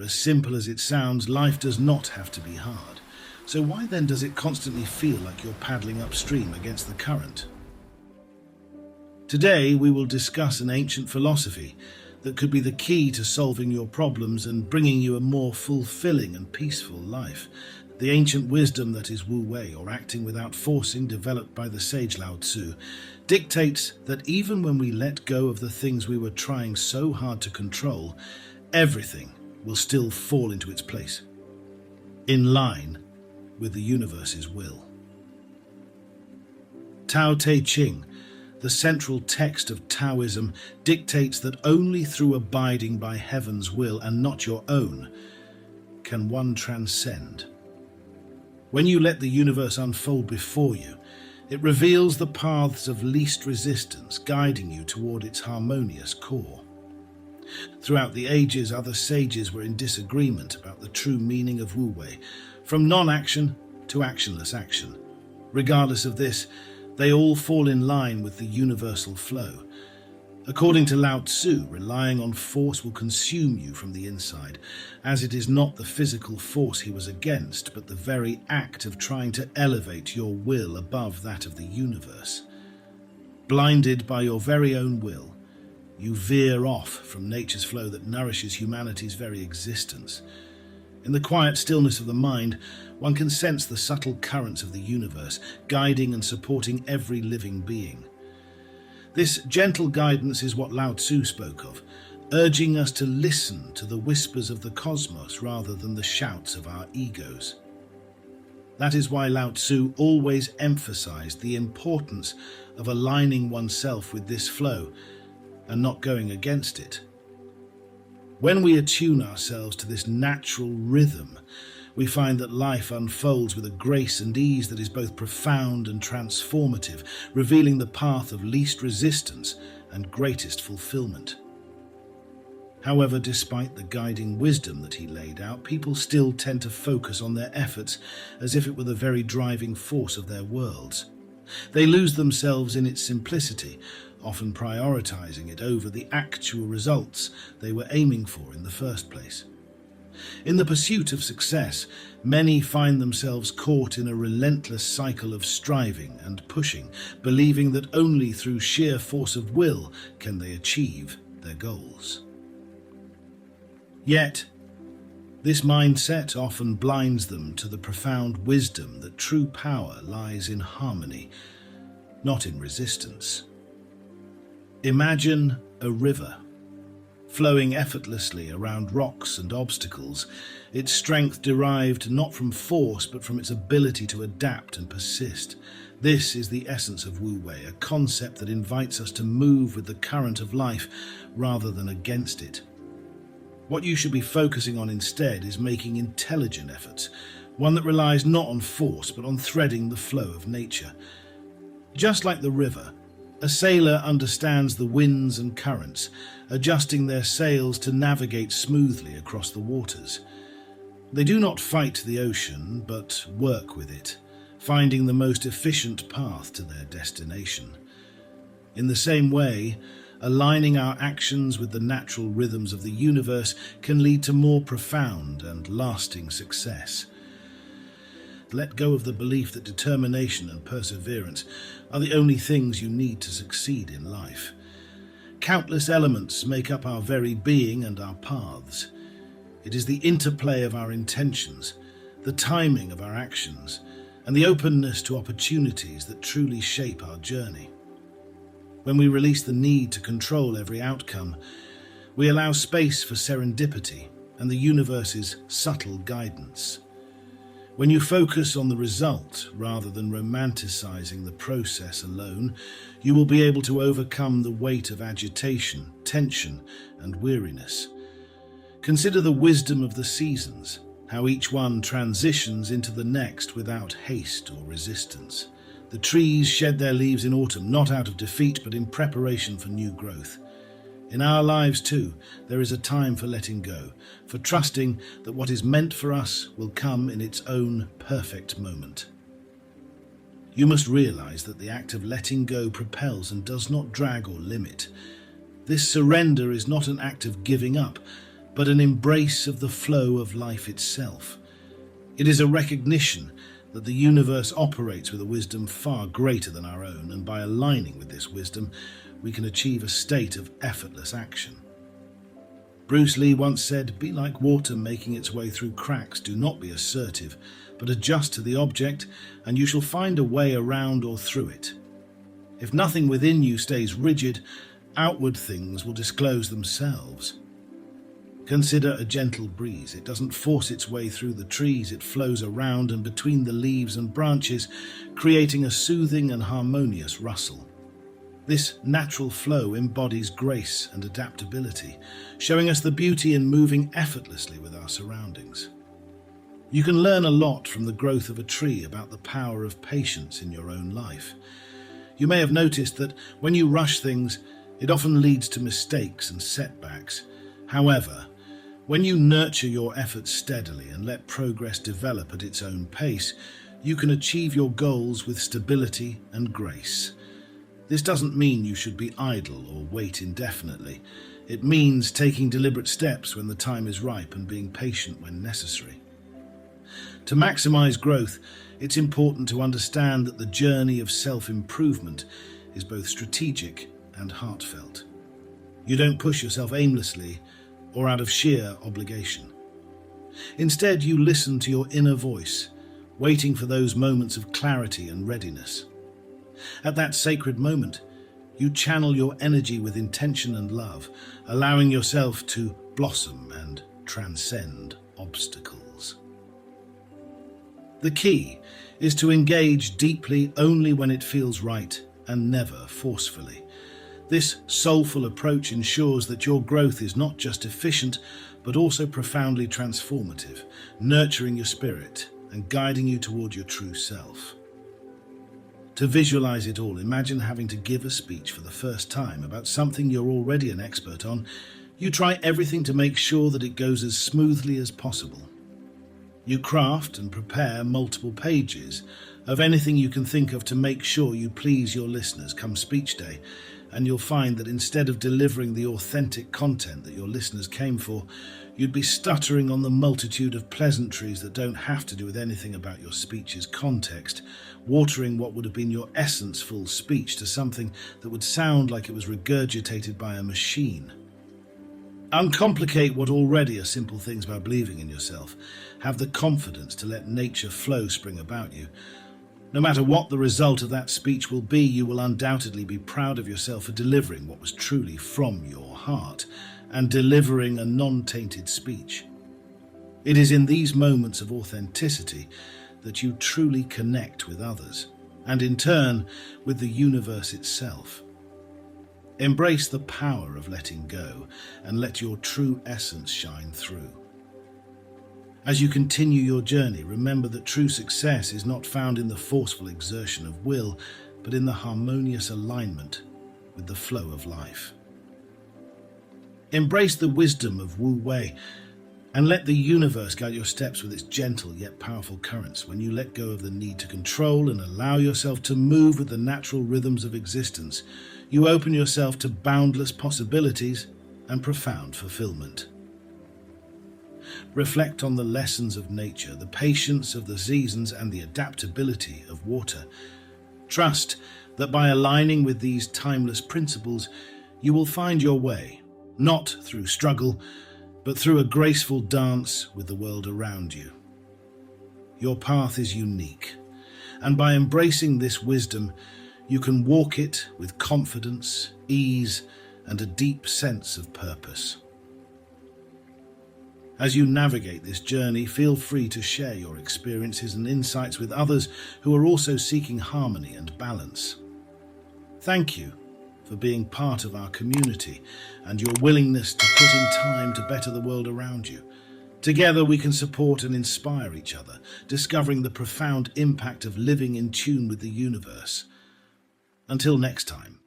As simple as it sounds, life does not have to be hard. So why then does it constantly feel like you're paddling upstream against the current? Today we will discuss an ancient philosophy that could be the key to solving your problems and bringing you a more fulfilling and peaceful life. The ancient wisdom that is Wu Wei, or acting without forcing, developed by the sage Lao Tzu, dictates that even when we let go of the things we were trying so hard to control, everything will still fall into its place, in line with the universe's will. Tao Te Ching, the central text of Taoism, dictates that only through abiding by heaven's will and not your own can one transcend. When you let the universe unfold before you, it reveals the paths of least resistance, guiding you toward its harmonious core. Throughout the ages, other sages were in disagreement about the true meaning of Wu Wei, from non-action to actionless action. Regardless of this, they all fall in line with the universal flow. According to Lao Tzu, relying on force will consume you from the inside, as it is not the physical force he was against, but the very act of trying to elevate your will above that of the universe. Blinded by your very own will, you veer off from nature's flow that nourishes humanity's very existence. In the quiet stillness of the mind, one can sense the subtle currents of the universe, guiding and supporting every living being. This gentle guidance is what Lao Tzu spoke of, urging us to listen to the whispers of the cosmos rather than the shouts of our egos. That is why Lao Tzu always emphasized the importance of aligning oneself with this flow and not going against it. When we attune ourselves to this natural rhythm, we find that life unfolds with a grace and ease that is both profound and transformative, revealing the path of least resistance and greatest fulfillment. However, despite the guiding wisdom that he laid out, people still tend to focus on their efforts as if it were the very driving force of their worlds. They lose themselves in its simplicity, often prioritizing it over the actual results they were aiming for in the first place. In the pursuit of success, many find themselves caught in a relentless cycle of striving and pushing, believing that only through sheer force of will can they achieve their goals. Yet, this mindset often blinds them to the profound wisdom that true power lies in harmony, not in resistance. Imagine a river, flowing effortlessly around rocks and obstacles, its strength derived not from force but from its ability to adapt and persist. This is the essence of Wu Wei, a concept that invites us to move with the current of life rather than against it. What you should be focusing on instead is making intelligent efforts, one that relies not on force but on threading the flow of nature. Just like the river, a sailor understands the winds and currents, adjusting their sails to navigate smoothly across the waters. They do not fight the ocean, but work with it, finding the most efficient path to their destination. In the same way, aligning our actions with the natural rhythms of the universe can lead to more profound and lasting success. Let go of the belief that determination and perseverance are the only things you need to succeed in life. Countless elements make up our very being and our paths. It is the interplay of our intentions, the timing of our actions, and the openness to opportunities that truly shape our journey. When we release the need to control every outcome, we allow space for serendipity and the universe's subtle guidance. When you focus on the result rather than romanticizing the process alone, you will be able to overcome the weight of agitation, tension, and weariness. Consider the wisdom of the seasons, how each one transitions into the next without haste or resistance. The trees shed their leaves in autumn, not out of defeat, but in preparation for new growth. In our lives too, there is a time for letting go, for trusting that what is meant for us will come in its own perfect moment. You must realize that the act of letting go propels and does not drag or limit. This surrender is not an act of giving up, but an embrace of the flow of life itself. It is a recognition that the universe operates with a wisdom far greater than our own, and by aligning with this wisdom, we can achieve a state of effortless action. Bruce Lee once said, "Be like water making its way through cracks. Do not be assertive, but adjust to the object, and you shall find a way around or through it." If nothing within you stays rigid, outward things will disclose themselves. Consider a gentle breeze. It doesn't force its way through the trees, it flows around and between the leaves and branches, creating a soothing and harmonious rustle. This natural flow embodies grace and adaptability, showing us the beauty in moving effortlessly with our surroundings. You can learn a lot from the growth of a tree about the power of patience in your own life. You may have noticed that when you rush things, it often leads to mistakes and setbacks. However, when you nurture your efforts steadily and let progress develop at its own pace, you can achieve your goals with stability and grace. This doesn't mean you should be idle or wait indefinitely. It means taking deliberate steps when the time is ripe and being patient when necessary. To maximize growth, it's important to understand that the journey of self-improvement is both strategic and heartfelt. You don't push yourself aimlessly or out of sheer obligation. Instead, you listen to your inner voice, waiting for those moments of clarity and readiness. At that sacred moment, you channel your energy with intention and love, allowing yourself to blossom and transcend obstacles. The key is to engage deeply only when it feels right and never forcefully. This soulful approach ensures that your growth is not just efficient, but also profoundly transformative, nurturing your spirit and guiding you toward your true self. To visualize it all, imagine having to give a speech for the first time about something you're already an expert on. You try everything to make sure that it goes as smoothly as possible. You craft and prepare multiple pages of anything you can think of to make sure you please your listeners come speech day, and you'll find that instead of delivering the authentic content that your listeners came for, you'd be stuttering on the multitude of pleasantries that don't have to do with anything about your speech's context, watering what would have been your essence-full speech to something that would sound like it was regurgitated by a machine. Uncomplicate what already are simple things by believing in yourself. Have the confidence to let nature flow spring about you. No matter what the result of that speech will be, you will undoubtedly be proud of yourself for delivering what was truly from your heart and delivering a non-tainted speech. It is in these moments of authenticity that you truly connect with others and in turn with the universe itself. Embrace the power of letting go and let your true essence shine through. As you continue your journey, remember that true success is not found in the forceful exertion of will, but in the harmonious alignment with the flow of life. Embrace the wisdom of Wu Wei and let the universe guide your steps with its gentle yet powerful currents. When you let go of the need to control and allow yourself to move with the natural rhythms of existence, you open yourself to boundless possibilities and profound fulfillment. Reflect on the lessons of nature, the patience of the seasons, and the adaptability of water. Trust that by aligning with these timeless principles, you will find your way, not through struggle, but through a graceful dance with the world around you. Your path is unique, and by embracing this wisdom, you can walk it with confidence, ease, and a deep sense of purpose. As you navigate this journey, feel free to share your experiences and insights with others who are also seeking harmony and balance. Thank you for being part of our community and your willingness to put in time to better the world around you. Together we can support and inspire each other, discovering the profound impact of living in tune with the universe. Until next time.